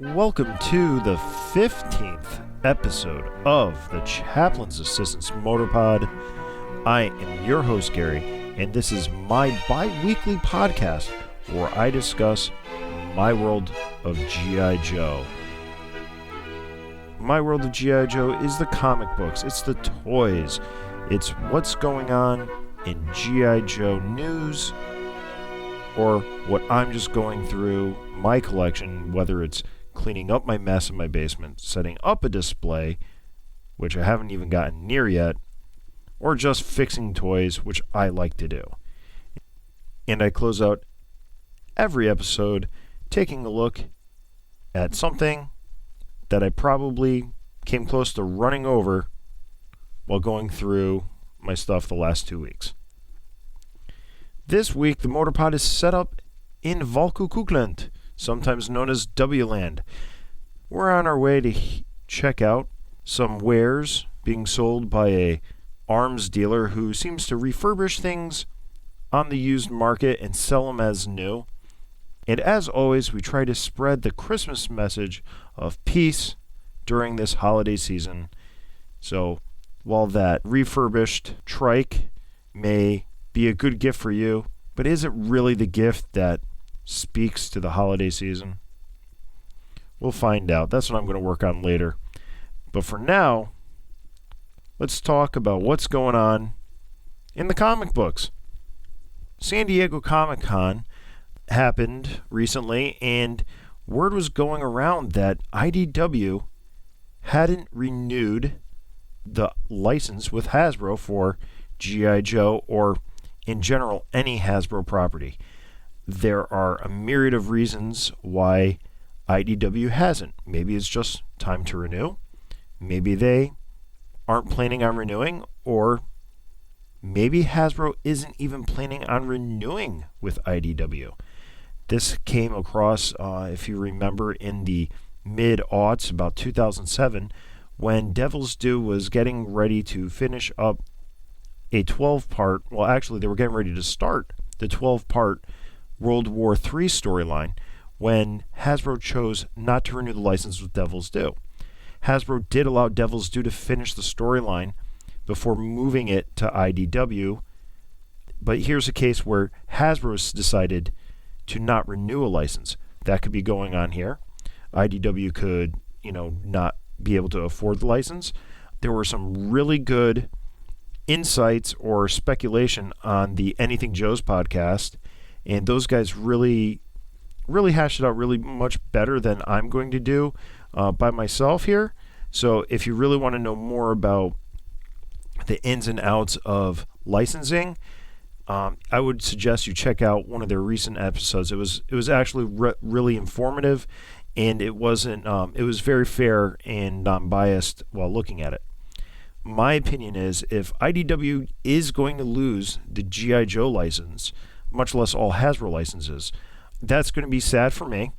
Welcome to the 15th episode of the Chaplain's Assistant's Motorpod. I am your host, Gary, and this is my bi-weekly podcast where I discuss my world of G.I. Joe. My world of G.I. Joe is the comic books, it's the toys, it's what's going on in G.I. Joe news, or what I'm just going through my collection, whether it's cleaning up my mess in my basement, setting up a display, which I haven't even gotten near yet, or just fixing toys, which I like to do. And I close out every episode taking a look at something that I probably came close to running over while going through my stuff the last 2 weeks. This week, the Motorpod is set up in Wolkekuckuckland, sometimes known as W-Land. We're on our way to check out some wares being sold by a arms dealer who seems to refurbish things on the used market and sell them as new. And as always, we try to spread the Christmas message of peace during this holiday season. So while that refurbished trike may be a good gift for you, but is it really the gift that speaks to the holiday season? We'll find out. That's what I'm going to work on later. But for now, let's talk about what's going on in the comic books. San Diego Comic-Con happened recently, and word was going around that IDW hadn't renewed the license with Hasbro for G.I. Joe, or in general any Hasbro property. There are a myriad of reasons why IDW hasn't. Maybe it's just time to renew. Maybe they aren't planning on renewing, or maybe Hasbro isn't even planning on renewing with IDW. This came across, if you remember, in the mid-aughts, about 2007, when Devil's Due was getting ready to finish up a 12-part, well, actually, they were getting ready to start the 12-part World War III storyline when Hasbro chose not to renew the license with Devil's Due. Hasbro did allow Devil's Due to finish the storyline before moving it to IDW, but here's a case where Hasbro's decided to not renew a license. That could be going on here. IDW could, not be able to afford the license. There were some really good insights or speculation on the Anything Joe's podcast, and those guys really hashed it out really much better than I'm going to do by myself here. So if you really want to know more about the ins and outs of licensing, I would suggest you check out one of their recent episodes. It was actually really informative, and it was very fair and non-biased while looking at it. My opinion is, if IDW is going to lose the G.I. Joe license, much less all Hasbro licenses, that's going to be sad for me.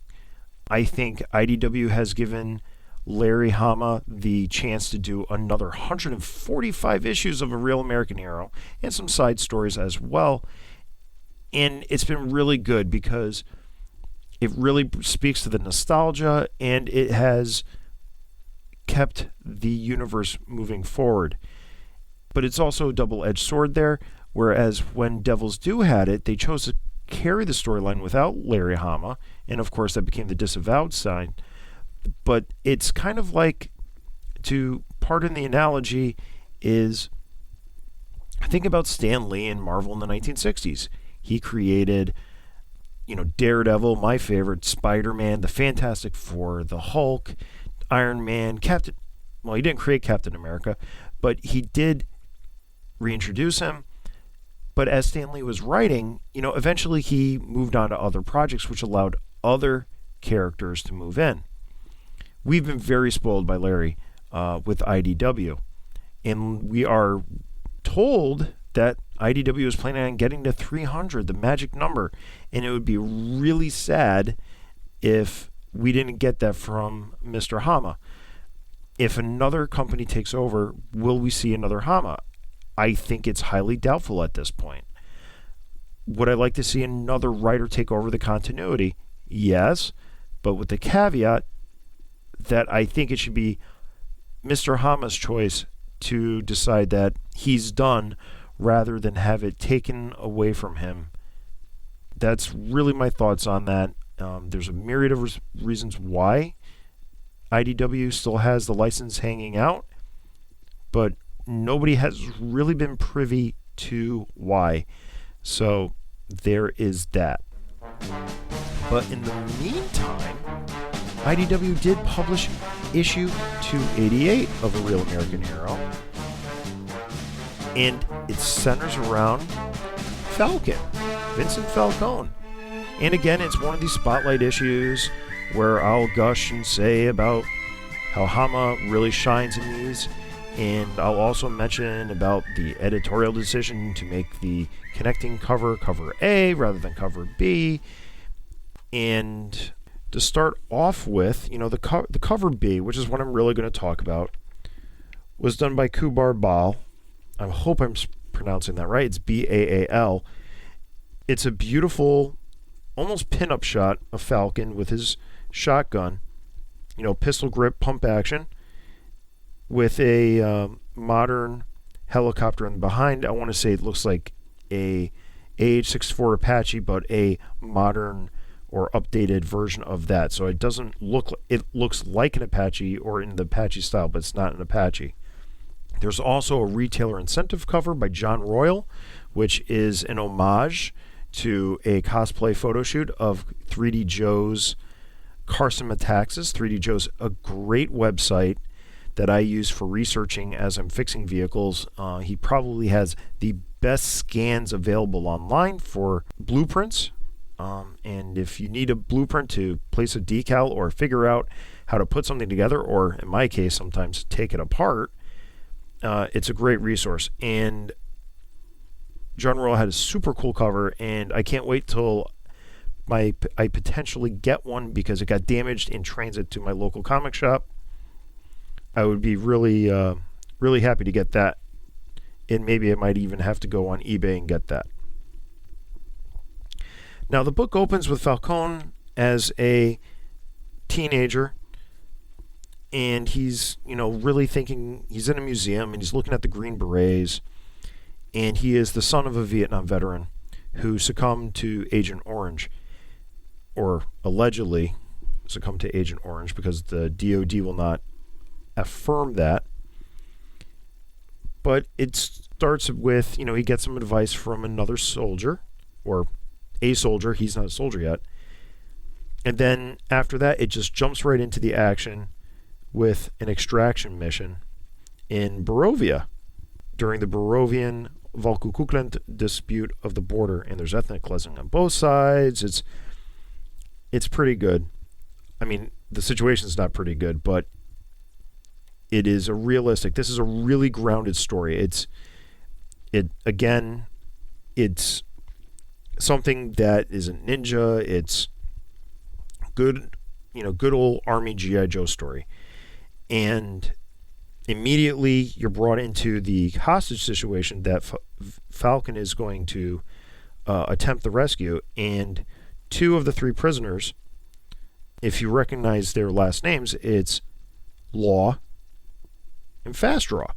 I think IDW has given Larry Hama the chance to do another 145 issues of A Real American Hero and some side stories as well. And it's been really good because it really speaks to the nostalgia, and it has kept the universe moving forward. But it's also a double-edged sword there, whereas when Devil's Due had it, they chose to carry the storyline without Larry Hama, and of course that became the disavowed side. But it's kind of like, to pardon the analogy, is think about Stan Lee and Marvel in the 1960s. He created, Daredevil, my favorite, Spider-Man, the Fantastic Four, the Hulk, Iron Man, he didn't create Captain America, but he did reintroduce him. But as Stan Lee was writing, eventually he moved on to other projects, which allowed other characters to move in. We've been very spoiled by Larry with IDW, and we are told that IDW is planning on getting to 300, the magic number, and it would be really sad if we didn't get that from Mr. Hama. If another company takes over, will we see another Hama? I think it's highly doubtful at this point. Would I like to see another writer take over the continuity? Yes, but with the caveat, that I think it should be Mr. Hama's choice to decide that he's done rather than have it taken away from him. That's really my thoughts on that. There's a myriad of reasons why IDW still has the license hanging out, but nobody has really been privy to why. So there is that. But in the meantime, IDW did publish issue 288 of A Real American Hero, and it centers around Falcon, Vincent Falcone. And again, it's one of these spotlight issues where I'll gush and say about how Hama really shines in these, and I'll also mention about the editorial decision to make the connecting cover A rather than cover B. And to start off with, the cover B, which is what I'm really going to talk about, was done by Kubar Baal. I hope I'm pronouncing that right. It's Baal. It's a beautiful, almost pin-up shot of Falcon with his shotgun, pistol grip, pump action, with a modern helicopter in behind. I want to say it looks like a AH-64 Apache, but a modern or updated version of that. So it doesn't look, it looks like an Apache or in the Apache style, but it's not an Apache. There's also a retailer incentive cover by John Royal, which is an homage to a cosplay photo shoot of 3D Joe's Carson Metaxas. 3D Joe's a great website that I use for researching as I'm fixing vehicles. He probably has the best scans available online for blueprints. And if you need a blueprint to place a decal or figure out how to put something together, or in my case, sometimes take it apart, it's a great resource. And John Royal had a super cool cover, and I can't wait till I potentially get one because it got damaged in transit to my local comic shop. I would be really, really happy to get that. And maybe I might even have to go on eBay and get that. Now, the book opens with Falcone as a teenager, and he's, really thinking, he's in a museum, and he's looking at the Green Berets, and he is the son of a Vietnam veteran who succumbed to Agent Orange, or allegedly succumbed to Agent Orange, because the DOD will not affirm that. But it starts with, he gets some advice from another soldier, or a soldier. He's not a soldier yet. And then after that, it just jumps right into the action with an extraction mission in Barovia during the Barovian Wolkekuckuckland dispute of the border. And there's ethnic cleansing on both sides. It's pretty good. I mean, the situation's not pretty good, but it is this is a really grounded story. It's something that is a ninja. It's good, good old Army G.I. Joe story. And immediately you're brought into the hostage situation that Falcon is going to attempt the rescue. And two of the three prisoners, if you recognize their last names, it's Law and Fast Draw.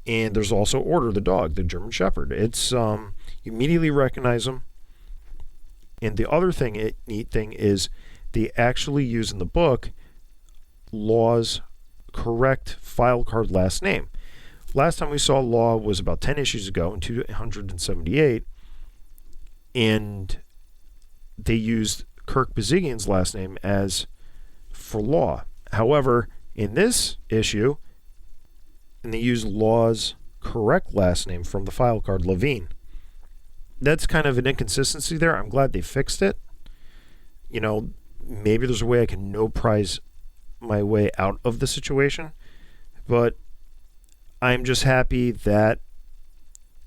And there's also Order, the dog, the German Shepherd. It's you immediately recognize them. And the other neat thing is they actually use in the book Law's correct file card last name. Last time we saw Law was about 10 issues ago in 278, and they used Kirk Bazigian's last name as for Law. However, in this issue, and they used Law's correct last name from the file card, Levine. That's kind of an inconsistency there. I'm glad they fixed it. Maybe there's a way I can no prize my way out of the situation, but I'm just happy that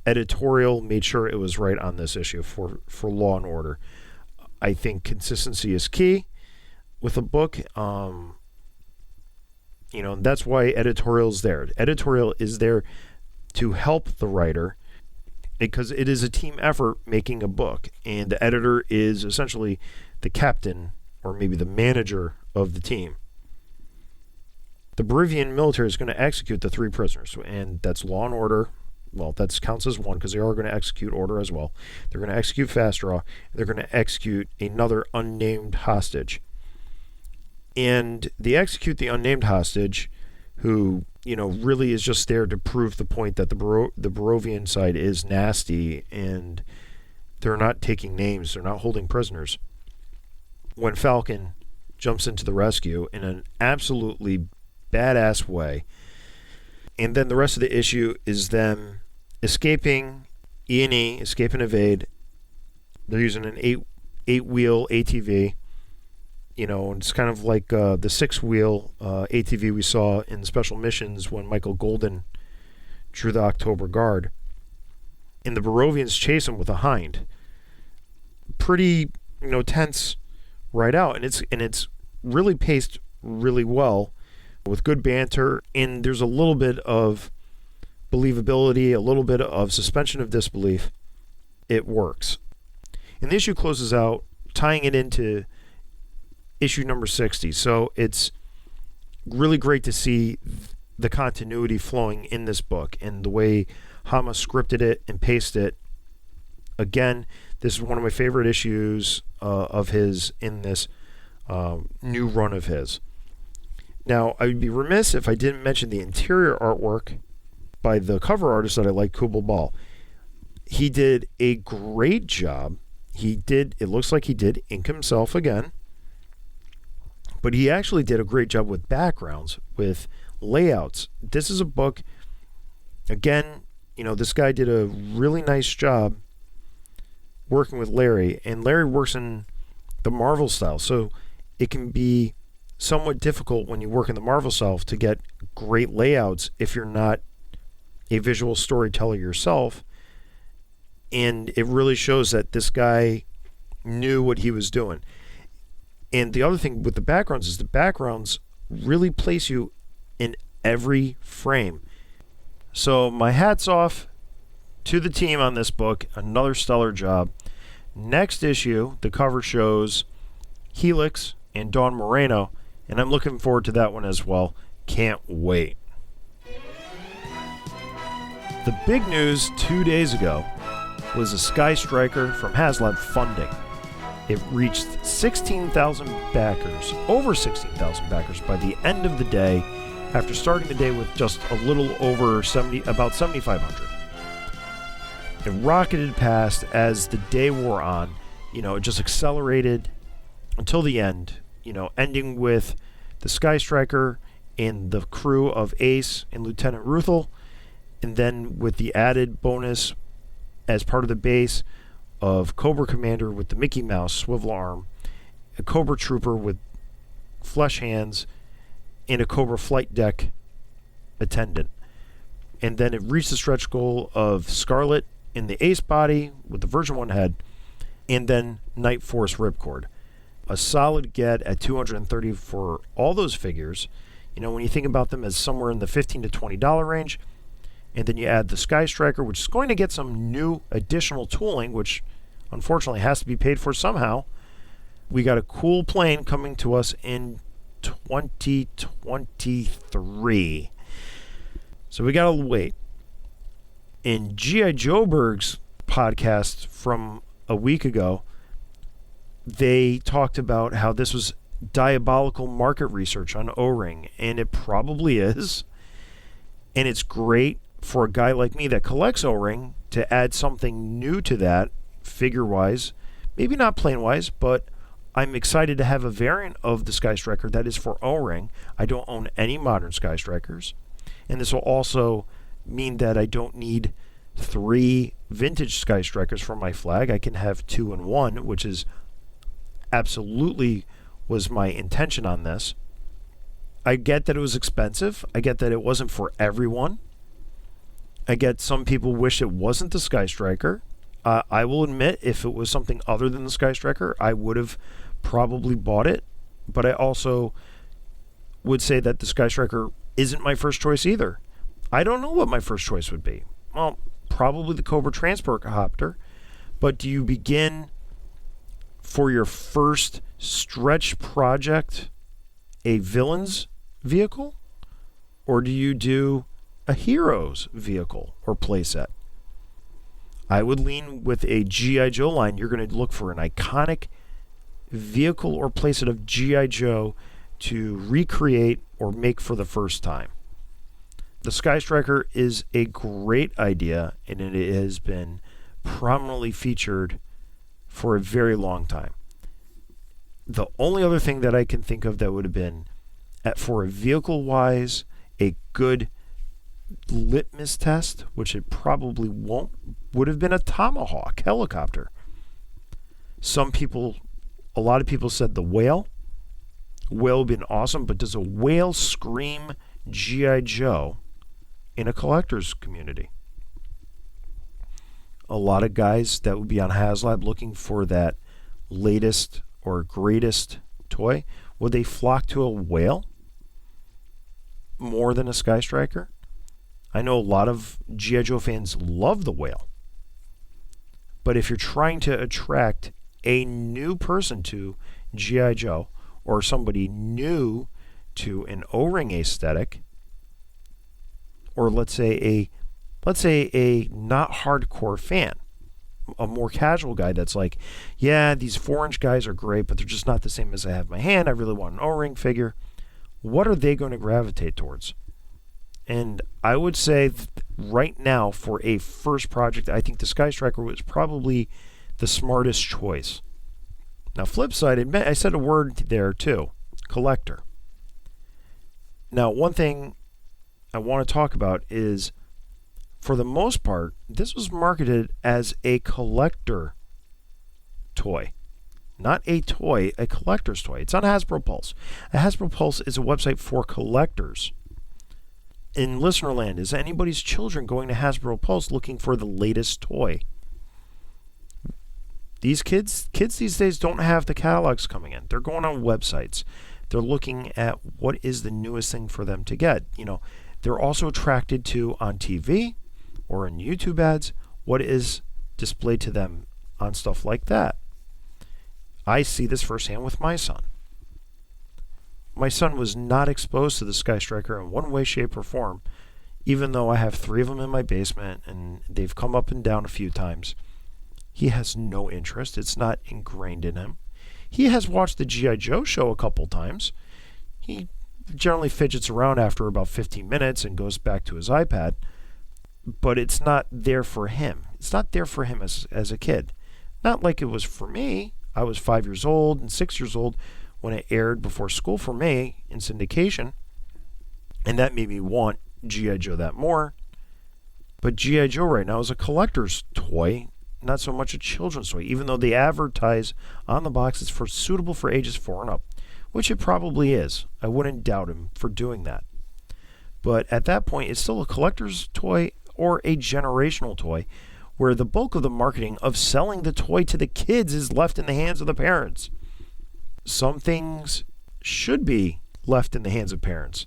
editorial made sure it was right on this issue for Law and Order. I think consistency is key with a book. That's why editorial's there. Editorial is there to help the writer because it is a team effort making a book, and the editor is essentially the captain or maybe the manager of the team. the Bolivian military is going to execute the 3 prisoners, and that's Law and Order. Well, that counts as one because they are going to execute Order as well. They're going to execute Fast Draw. They're going to execute another unnamed hostage. And they execute the unnamed hostage, who, really is just there to prove the point that the Bolivian side is nasty and they're not taking names. They're not holding prisoners. When Falcon jumps into the rescue in an absolutely badass way. And then the rest of the issue is them escaping E&E, escape and evade. They're using an eight-wheel ATV. And it's kind of like the 6-wheel ATV we saw in Special Missions when Michael Golden drew the October Guard. And the Bolivians chase him with a hind. Pretty, tense right out. And it's really paced really well with good banter. And there's a little bit of believability, a little bit of suspension of disbelief. It works. And the issue closes out tying it into issue number 60. So it's really great to see the continuity flowing in this book and the way Hama scripted it and paced it. Again, this is one of my favorite issues of his in this new run of his. Now, I would be remiss if I didn't mention the interior artwork by the cover artist that I like, Kubal Ball. He did a great job. It looks like he did ink himself again. But he actually did a great job with backgrounds, with layouts. This is a book, again, this guy did a really nice job working with Larry. And Larry works in the Marvel style. So it can be somewhat difficult when you work in the Marvel style to get great layouts if you're not a visual storyteller yourself. And it really shows that this guy knew what he was doing. And the other thing with the backgrounds is the backgrounds really place you in every frame. So my hat's off to the team on this book. Another stellar job. Next issue, the cover shows Helix and Dawn Moreno, and I'm looking forward to that one as well. Can't wait. The big news 2 days ago was a Skystriker from Haslab funding. It reached 16,000 backers, over 16,000 backers by the end of the day, after starting the day with just a little over about 7,500. It rocketed past as the day wore on. It just accelerated until the end, ending with the Skystriker and the crew of Ace and Lieutenant Ruthel, and then with the added bonus as part of the base of Cobra Commander with the Mickey Mouse swivel arm, a Cobra Trooper with flesh hands, and a Cobra Flight Deck attendant. And then it reached the stretch goal of Scarlet in the Ace body with the Version 1 head, and then Night Force Ripcord. A solid get at 230 for all those figures. When you think about them as somewhere in the $15 to $20 range, and then you add the Skystriker, which is going to get some new additional tooling, which unfortunately has to be paid for somehow. We got a cool plane coming to us in 2023. So we got to wait. In G.I. Joeberg's podcast from a week ago, they talked about how this was diabolical market research on O-Ring, and it probably is. And it's great for a guy like me that collects O-Ring to add something new to that, figure-wise. Maybe not plane-wise, but I'm excited to have a variant of the Skystriker that is for O-Ring. I don't own any modern Skystrikers. And this will also mean that I don't need 3 vintage Skystrikers for my flag. I can have 2 in 1, which is absolutely was my intention on this. I get that it was expensive. I get that it wasn't for everyone. I get some people wish it wasn't the Skystriker. I will admit, if it was something other than the Skystriker, I would have probably bought it. But I also would say that the Skystriker isn't my first choice either. I don't know what my first choice would be. Well, probably the Cobra Transport Copter. But do you begin for your first stretch project a villain's vehicle? Or do you do a hero's vehicle or playset? I would lean with a G.I. Joe line. You're going to look for an iconic vehicle or playset of G.I. Joe to recreate or make for the first time. The Skystriker is a great idea, and it has been prominently featured for a very long time. The only other thing that I can think of that would have been, for a vehicle-wise, a good litmus test, which it probably won't, would have been a Tomahawk helicopter. A lot of people said the whale. Whale would have been awesome, but does a whale scream G.I. Joe in a collector's community? A lot of guys that would be on Haslab looking for that latest or greatest toy, would they flock to a whale more than a Skystriker? I know a lot of G.I. Joe fans love the whale. But if you're trying to attract a new person to G.I. Joe, or somebody new to an O-ring aesthetic, or let's say a not hardcore fan, a more casual guy that's like, yeah, these 4-inch guys are great, but they're just not the same as I have in my hand. I really want an O-ring figure. What are they going to gravitate towards? And I would say right now, for a first project, I think the Skystriker was probably the smartest choice. Now, flip side, I said a word there too, collector. Now, one thing I want to talk about is, for the most part, this was marketed as a collector toy. Not a toy, a collector's toy. It's on Hasbro Pulse. A Hasbro Pulse is a website for collectors. In Listenerland, is anybody's children going to Hasbro Pulse looking for the latest toy? These kids these days don't have the catalogs coming in. They're going on websites. They're looking at what is the newest thing for them to get. They're also attracted to, on TV or in YouTube ads, what is displayed to them on stuff like that. I see this firsthand with my son. My son was not exposed to the Skystriker in one way, shape, or form, even though I have 3 of them in my basement and they've come up and down a few times. He has no interest. It's not ingrained in him. He has watched the G.I. Joe show a couple times. He generally fidgets around after about 15 minutes and goes back to his iPad, but it's not there for him. It's not there for him as a kid. Not like it was for me. I was 5 years old and 6 years old when it aired before school for me in syndication, and that made me want G.I. Joe that more. But G.I. Joe right now is a collector's toy, not so much a children's toy, even though they advertise on the box it's suitable for ages 4 and up, which it probably is. I wouldn't doubt him for doing that. But at that point, it's still a collector's toy or a generational toy, where the bulk of the marketing of selling the toy to the kids is left in the hands of the parents. Some things should be left in the hands of parents.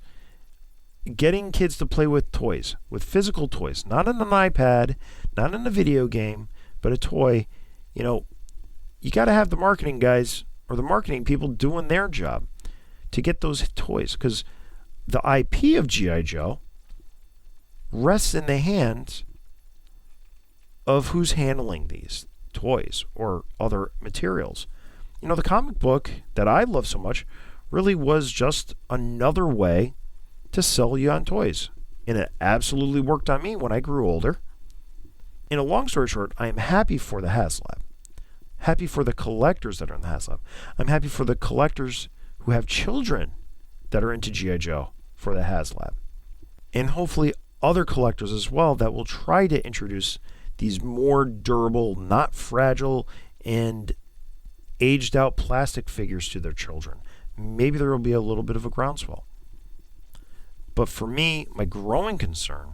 Getting kids to play with toys, with physical toys, not on an iPad, not in a video game, but a toy. You got to have the marketing guys or the marketing people doing their job to get those toys, because the IP of G.I. Joe rests in the hands of who's handling these toys or other materials. The comic book that I love so much really was just another way to sell you on toys. And it absolutely worked on me when I grew older. In a long story short, I am happy for the Haslab. Happy for the collectors that are in the Haslab. I'm happy for the collectors who have children that are into G.I. Joe for the Haslab. And hopefully other collectors as well that will try to introduce these more durable, not fragile, and aged out plastic figures to their children. Maybe there will be a little bit of a groundswell. But for me, my growing concern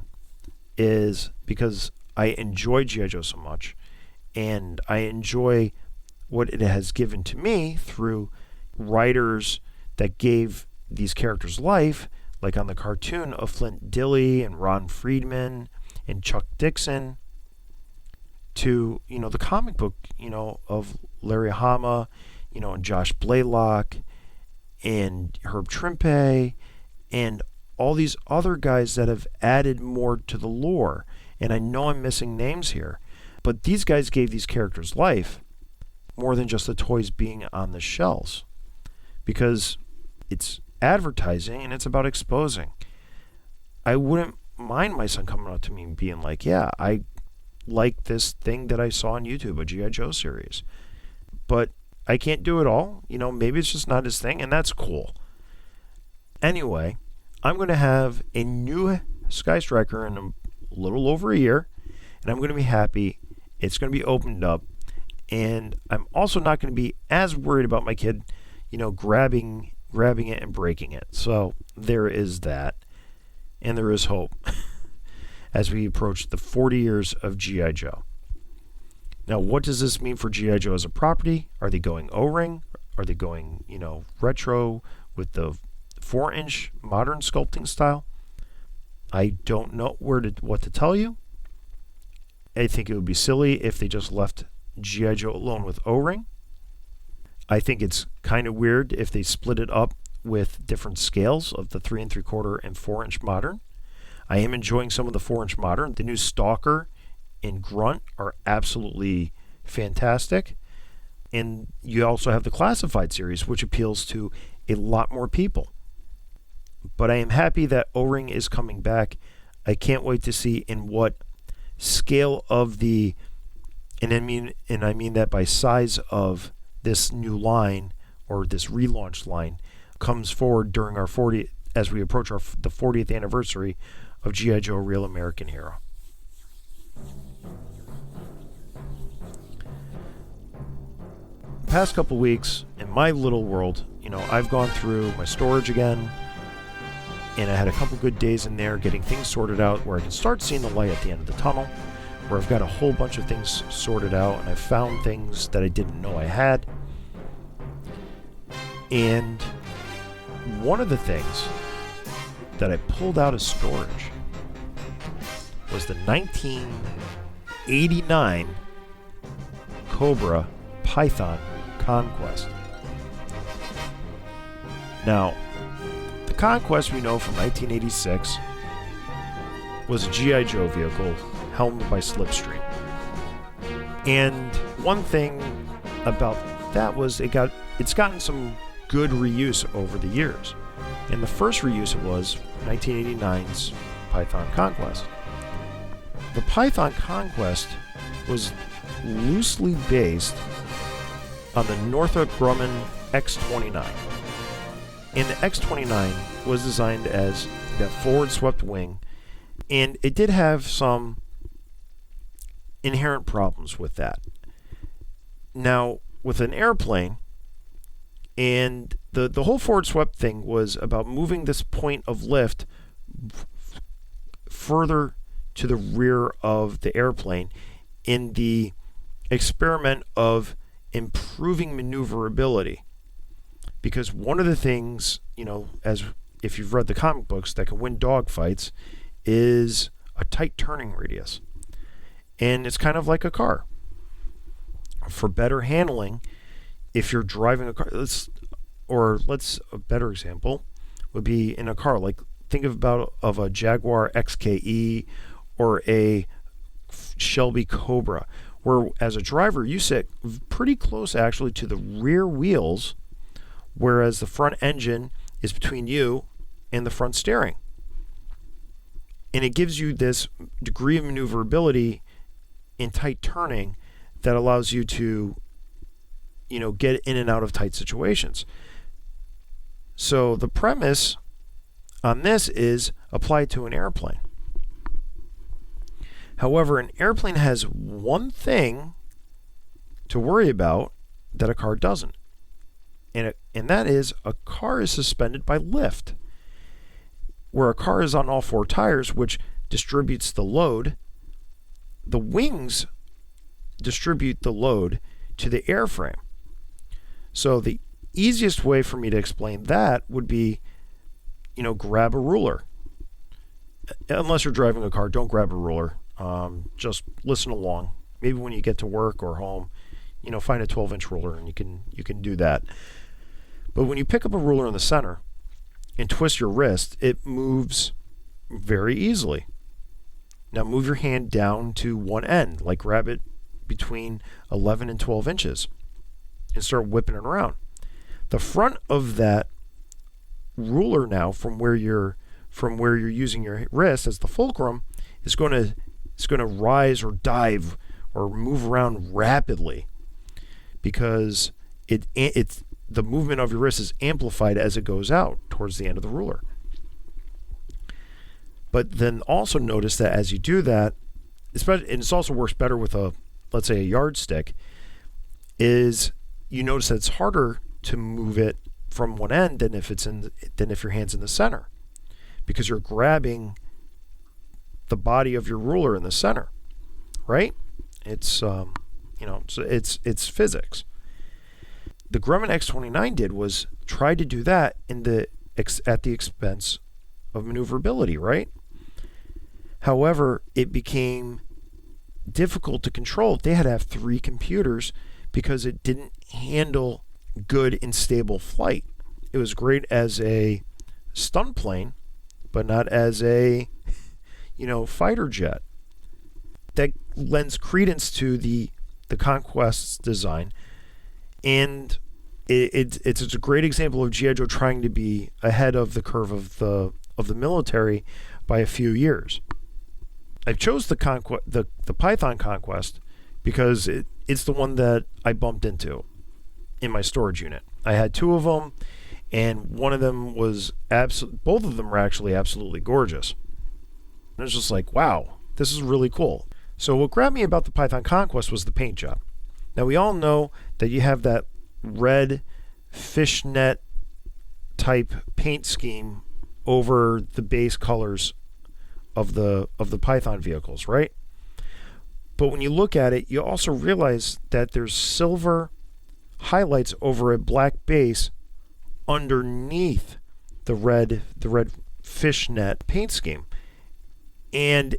is, because I enjoy G.I. Joe so much, and I enjoy what it has given to me through writers that gave these characters life, like on the cartoon of Flint Dille and Ron Friedman and Chuck Dixon, to, the comic book, of Larry Hama, and Josh Blaylock and Herb Trimpe and all these other guys that have added more to the lore. And I know I'm missing names here, but these guys gave these characters life more than just the toys being on the shelves, because it's advertising and it's about exposing. I wouldn't mind my son coming up to me and being like, yeah, I like this thing that I saw on YouTube, a G.I. Joe series. But I can't do it all. Maybe it's just not his thing, and that's cool. Anyway, I'm going to have a new Skystriker in a little over a year, and I'm going to be happy. It's going to be opened up, and I'm also not going to be as worried about my kid, grabbing it and breaking it. So there is that, and there is hope as we approach the 40 years of G.I. Joe. Now, what does this mean for G.I. Joe as a property? Are they going O-ring? Are they going, retro with the 4-inch modern sculpting style? I don't know what to tell you. I think it would be silly if they just left G.I. Joe alone with O-ring. I think it's kind of weird if they split it up with different scales of the 3 3/4 and 4-inch modern. I am enjoying some of the 4-inch modern. The new Stalker and Grunt are absolutely fantastic. And you also have the Classified series, which appeals to a lot more people. But I am happy that O-ring is coming back. I can't wait to see in what scale of the, and I mean that by size of this new line, or this relaunch line, comes forward during our 40th, as we approach the 40th anniversary of G.I. Joe Real American Hero. The past couple weeks in my little world, I've gone through my storage again, and I had a couple good days in there getting things sorted out where I can start seeing the light at the end of the tunnel, where I've got a whole bunch of things sorted out, and I've found things that I didn't know I had. And one of the things that I pulled out of storage was the 1989 Cobra Python Conquest. Now, the Conquest we know from 1986 was a G.I. Joe vehicle helmed by Slipstream. And one thing about that was it's gotten some good reuse over the years. And the first reuse it was 1989's Python Conquest. The Python Conquest was loosely based on the Northrop Grumman X-29. And the X-29 was designed as that forward-swept wing, and it did have some inherent problems with that. Now, with an airplane, and the whole forward-swept thing was about moving this point of lift further to the rear of the airplane in the experiment of improving maneuverability. Because one of the things, as if you've read the comic books, that can win dogfights is a tight turning radius. And it's kind of like a car. For better handling, if you're driving a car, a better example would be in a car. Like, think of a Jaguar XKE or a Shelby Cobra, where as a driver you sit pretty close actually to the rear wheels, whereas the front engine is between you and the front steering. And it gives you this degree of maneuverability in tight turning that allows you to, get in and out of tight situations. So the premise on this is applied to an airplane. However, an airplane has one thing to worry about that a car doesn't. And that is a car is suspended by lift. Where a car is on all four tires, which distributes the load, the wings distribute the load to the airframe. So the easiest way for me to explain that would be, grab a ruler. Unless you're driving a car, don't grab a ruler. Just listen along. Maybe when you get to work or home, find a 12-inch ruler and you can do that. But when you pick up a ruler in the center and twist your wrist, it moves very easily. Now move your hand down to one end, like grab it between 11 and 12 inches and start whipping it around. The front of that ruler now, from where you're using your wrist as the fulcrum, is going to rise or dive or move around rapidly, because it's the movement of your wrist is amplified as it goes out towards the end of the ruler. But then also notice that as you do that, especially, and it also works better with let's say a yardstick, is you notice that it's harder to move it from one end than if your hand's in the center, because you're grabbing the body of your ruler in the center, right? It's it's physics. The Grumman X29 was try to do that at the expense of maneuverability, right? However, it became difficult to control. They had to have 3 computers because it didn't handle good and stable flight. It was great as a stunt plane, but not as a fighter jet. That lends credence to the Conquest's design, and it's a great example of G.I. Joe trying to be ahead of the curve of the military by a few years. I chose the Python Conquest because it's the one that I bumped into in my storage unit. I had 2 of them, and one of them was both of them were actually absolutely gorgeous. And it was just like, wow, this is really cool. So what grabbed me about the Python Conquest was the paint job. Now we all know that you have that red fishnet type paint scheme over the base colors of the Python vehicles, right? But when you look at it, you also realize that there's silver highlights over a black base underneath the red fishnet paint scheme. And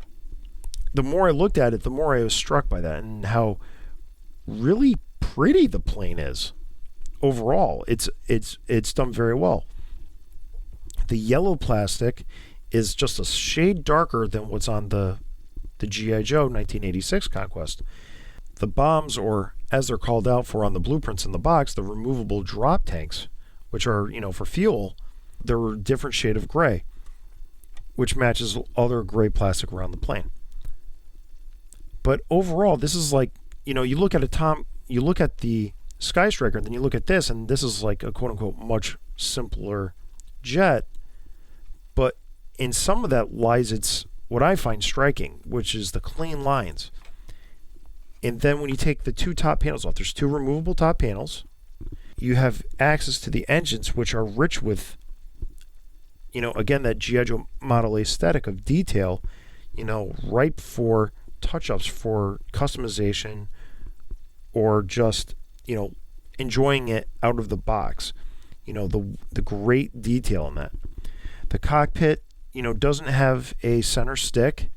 the more I looked at it, the more I was struck by that, and how really pretty the plane is overall. It's done very well. The yellow plastic is just a shade darker than what's on the G.I. Joe 1986 Conquest. The bombs, or as they're called out for on the blueprints in the box, the removable drop tanks, which are, for fuel, they're a different shade of gray, which matches other gray plastic around the plane. But overall, this is like, you look at the Skystriker, and then you look at this, and this is like a quote-unquote much simpler jet. But in some of that lies what I find striking, which is the clean lines. And then when you take the 2 top panels off, there's 2 removable top panels. You have access to the engines, which are rich with, again, that G.I. Joe model aesthetic of detail, ripe for touch-ups, for customization, or just, enjoying it out of the box. The great detail in that. The cockpit, doesn't have a center stick.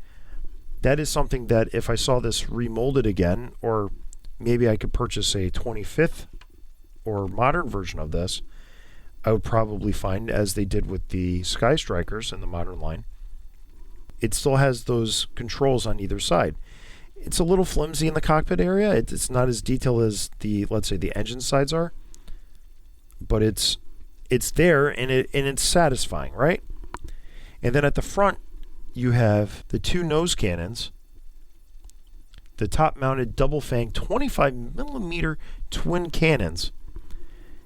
That is something that if I saw this remolded again, or maybe I could purchase a 25th or modern version of this, I would probably find, as they did with the Skystrikers in the modern line, it still has those controls on either side. It's a little flimsy in the cockpit area. It's not as detailed as let's say the engine sides are, but it's there, and it's satisfying, right? And then at the front, you have the 2 nose cannons, the top-mounted double-fang 25mm twin cannons,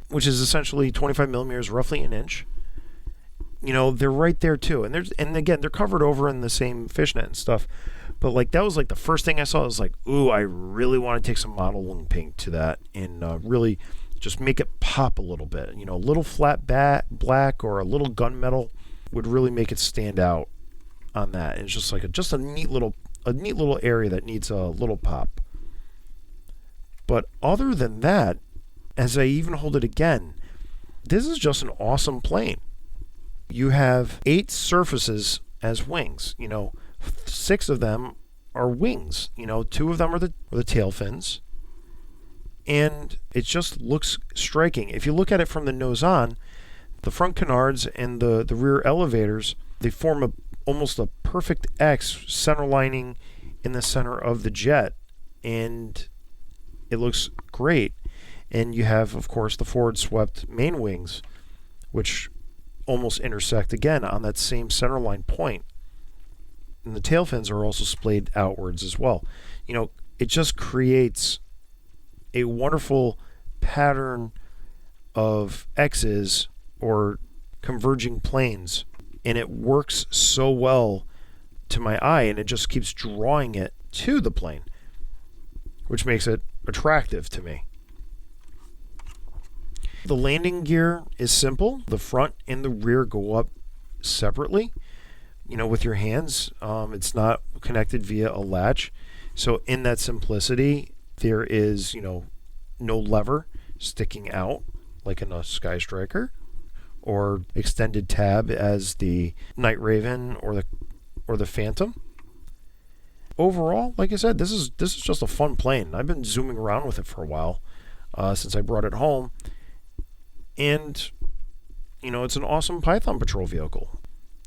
which is essentially 25 millimeters, roughly an inch. They're right there too, and again, they're covered over in the same fishnet and stuff. But like, that was like the first thing I saw. I was like, ooh, I really want to take some modeling paint to that and really just make it pop a little bit. A little flat black or a little gunmetal would really make it stand out on that. And it's just like a neat little area that needs a little pop. But other than that, as I even hold it again, this is just an awesome plane. You have 8 surfaces as wings. 6 of them are wings. 2 of them are the tail fins. And it just looks striking. If you look at it from the nose on, The front canards and the rear elevators, they form almost a perfect X center lining in the center of the jet, and it looks great. And you have, of course, the forward swept main wings, which almost intersect again on that same centerline point. And the tail fins are also splayed outwards as well. It just creates a wonderful pattern of X's or converging planes, and it works so well to my eye, and it just keeps drawing it to the plane, which makes it attractive to me. The landing gear is simple. The front and the rear go up separately, with your hands. It's not connected via a latch. So in that simplicity, there is, no lever sticking out like in a Skystriker, or extended tab as the Night Raven or the Phantom. Overall, like I said, this is just a fun plane. I've been zooming around with it for a while, since I brought it home. And, it's an awesome Python Patrol vehicle.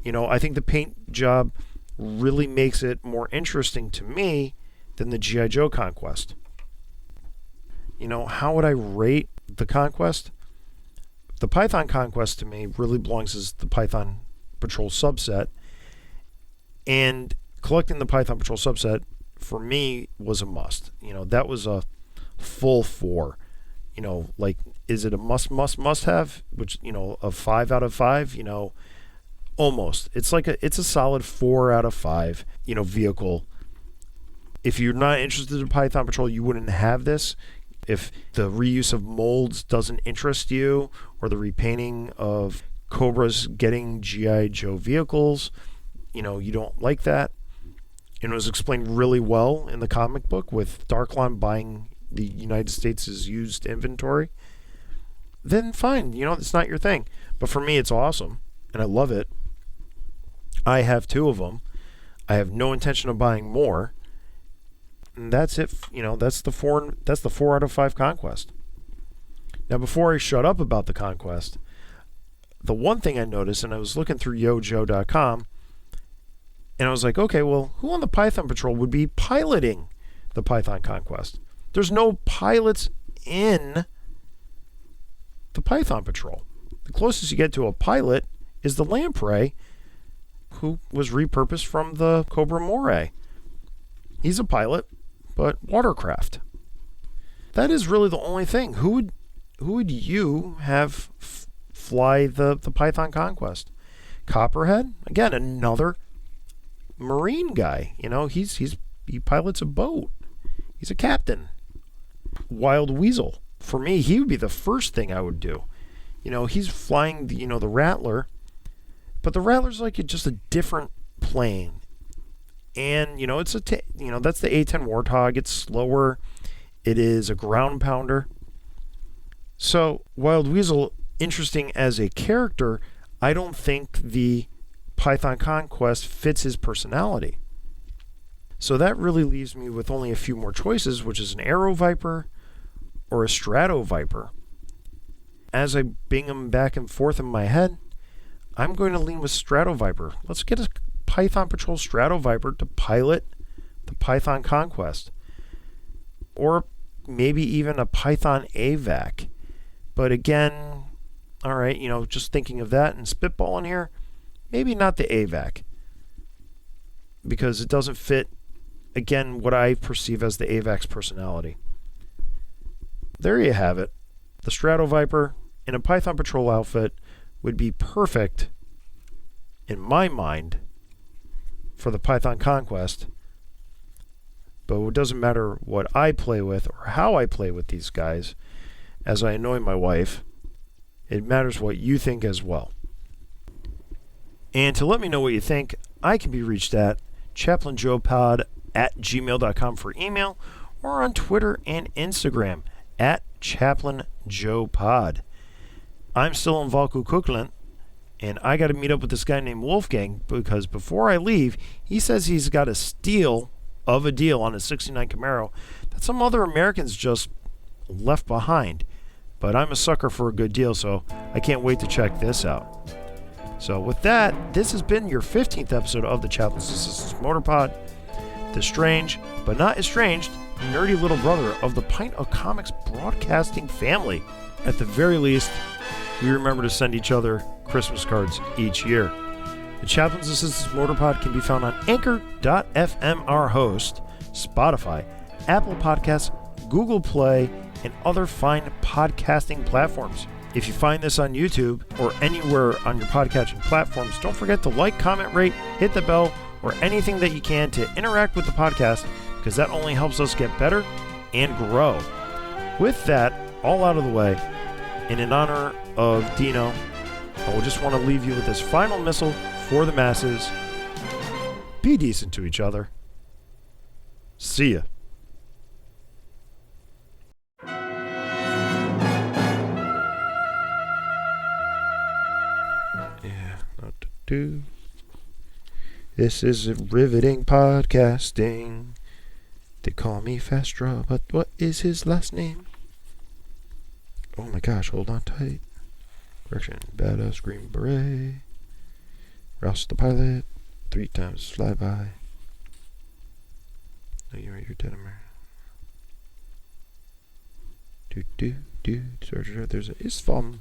I think the paint job really makes it more interesting to me than the G.I. Joe Conquest. How would I rate the Conquest? The Python Conquest to me really belongs as the Python Patrol subset. And collecting the Python Patrol subset, for me, was a must. That was a full 4. Is it a must have? Which, a 5 out of 5? Almost. It's a solid 4 out of 5, vehicle. If you're not interested in Python Patrol, you wouldn't have this. If the reuse of molds doesn't interest you, or the repainting of Cobras getting G.I. Joe vehicles, you don't like that. And it was explained really well in the comic book with Darklon buying the United States' used inventory, then fine, it's not your thing. But for me, it's awesome, and I love it. I have 2 of them. I have no intention of buying more. And that's it. That's the 4 out of 5 Conquest. Now, before I shut up about the Conquest, the one thing I noticed, and I was looking through yojo.com, and I was like, okay, well, who on the Python Patrol would be piloting the Python Conquest? There's no pilots in the Python Patrol. The closest you get to a pilot is the Lamprey, who was repurposed from the Cobra Moray. He's a pilot, but watercraft. That is really the only thing. Who would you have fly the Python Conquest? Copperhead? Again, another marine guy. He pilots a boat. He's a captain. Wild Weasel. For me, he would be the first thing I would do. He's flying the Rattler, but the Rattler's like just a different plane. And, it's that's the A-10 Warthog. It's slower. It is a ground pounder. So, Wild Weasel, interesting as a character, I don't think the Python Conquest fits his personality. So that really leaves me with only a few more choices, which is an Aero Viper or a Strato Viper. As I bing them back and forth in my head, I'm going to lean with Strato Viper. Let's get a Python Patrol Strato Viper to pilot the Python Conquest. Or maybe even a Python AVAC. But again, all right, just thinking of that and spitballing here, maybe not the AVAC. Because it doesn't fit, again, what I perceive as the AVAC's personality. There you have it. The Strato Viper in a Python Patrol outfit would be perfect, in my mind, for the Python Conquest. But it doesn't matter what I play with or how I play with these guys, as I annoy my wife. It matters what you think as well. And to let me know what you think, I can be reached at chaplainjoepod@gmail.com for email, or on Twitter and Instagram @chaplainjoepod. I'm still in Wolkekuckuckland, and I got to meet up with this guy named Wolfgang, because before I leave, he says he's got a steal of a deal on a '69 Camaro that some other Americans just left behind. but I'm a sucker for a good deal, so I can't wait to check this out. So with that, this has been your 15th episode of the Chaplain's Assistant's Motorpod, the strange, but not estranged, nerdy little brother of the Pint of Comics broadcasting family. At the very least, we remember to send each other Christmas cards each year. The Chaplain's Assistant's Motorpod can be found on Anchor.fm, our host, Spotify, Apple Podcasts, Google Play, and other fine podcasting platforms. If you find this on YouTube or anywhere on your podcasting platforms, don't forget to like, comment, rate, hit the bell, or anything that you can to interact with the podcast, because that only helps us get better and grow. With that all out of the way, and in honor of Dino, I will just want to leave you with this final missile for the masses. Be decent to each other. See ya. Yeah, what to do. This is a riveting podcasting. They call me Fast Draw, but what is his last name? Oh my gosh, hold on tight. Correction, Badass Green Beret. Rouse the pilot. 3 times flyby. No, you're dead, America. There's a Isfam.